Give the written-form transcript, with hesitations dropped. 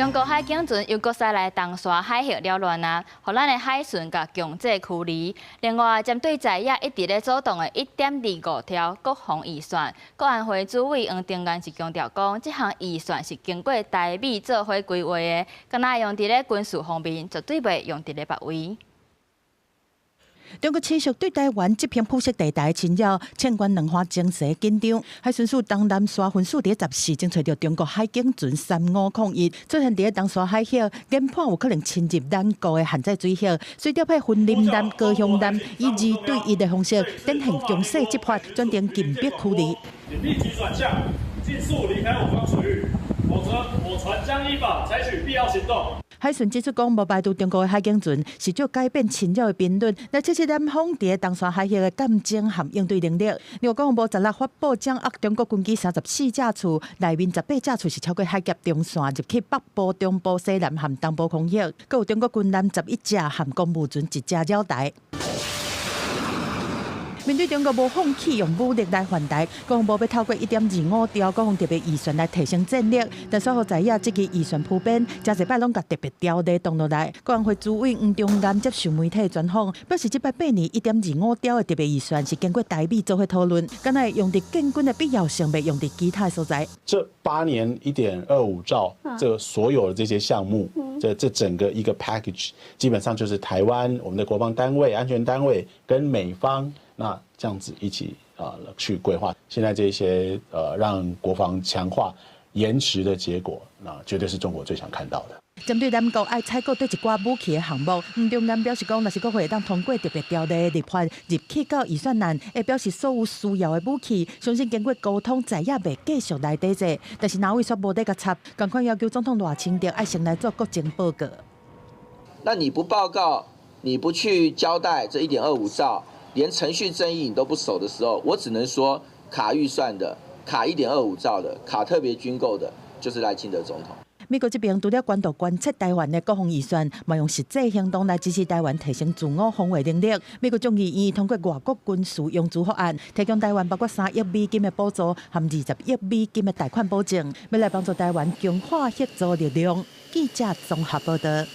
中国海警船由国西来东沙海峡扰乱啊，互咱的海巡甲强制驱离。另外，针对在野一直咧阻挡的1.25条国防预算，国安会主委黄定元是强调讲，这项预算是经过台美做伙规划的，敢若用伫咧军事方面，绝对袂用伫咧别位。 中国持续对台湾这片铺设地带侵扰，相关两方情势紧张。海巡署东南沙分署伫14正找到中国海警船3501出现伫东沙海峡，研判有可能侵入咱国的限制水域，水调派分林舰、高雄舰以2对1的方式展现强势执法，专程紧逼驱离。你立即转向，尽速离开我方水域，否则我船将依法采取必要行动。 海巡指出讲，无排除中国的海警船试图改变侵扰的频率，来测试咱方伫东沙海峡的干警和应对能力。另外，国防部16发布掌握中国军机34架次，内面18架次是超过海峡中线入去北部、中部、西南和东部空域，佮有中国军舰11架和公务船1架绕台。 面对中国无放弃用武力来还台，国防部要透过1.25条国防特别预算来提升战力，但所好在野这个预算铺编，真侪摆拢甲特别条例动落来。国安会主委黄忠元接受媒体专访，表示这摆8年1.25条的特别预算是经过台美做伙讨论，敢若用伫建军的必要性，未用伫其他所在。这8年1.25兆，这所有的这些项目，这整个一个 package， 基本上就是台湾我们的国防单位、安全单位跟美方。 那这样子一起去规划，现在这些让国防强化延迟的结果，那绝对是中国最想看到的。针对咱国爱采购对一寡武器的项目，黄忠元表示讲，若是国会当通过特别条例立法入去到预算案，会表示所有需要的武器，相信经过沟通，在也未继续来抵制。但是哪位说无得个插，赶快要求总统赖清德爱先来做国情报告。那你不报告，你不去交代这1.25兆？ 连程序正义你都不守的时候，我只能说卡预算的、卡1.25兆的、卡特别军购的，就是赖清德总统。美国这边除了关注观测台湾的国防预算，嘛用实际行动来支持台湾提升自我防卫能力。美国众议院通过外国军事用资法案，提供台湾包括3亿美金的补助和20亿美金的贷款保证，要来帮助台湾强化协助力量。记者综合报道。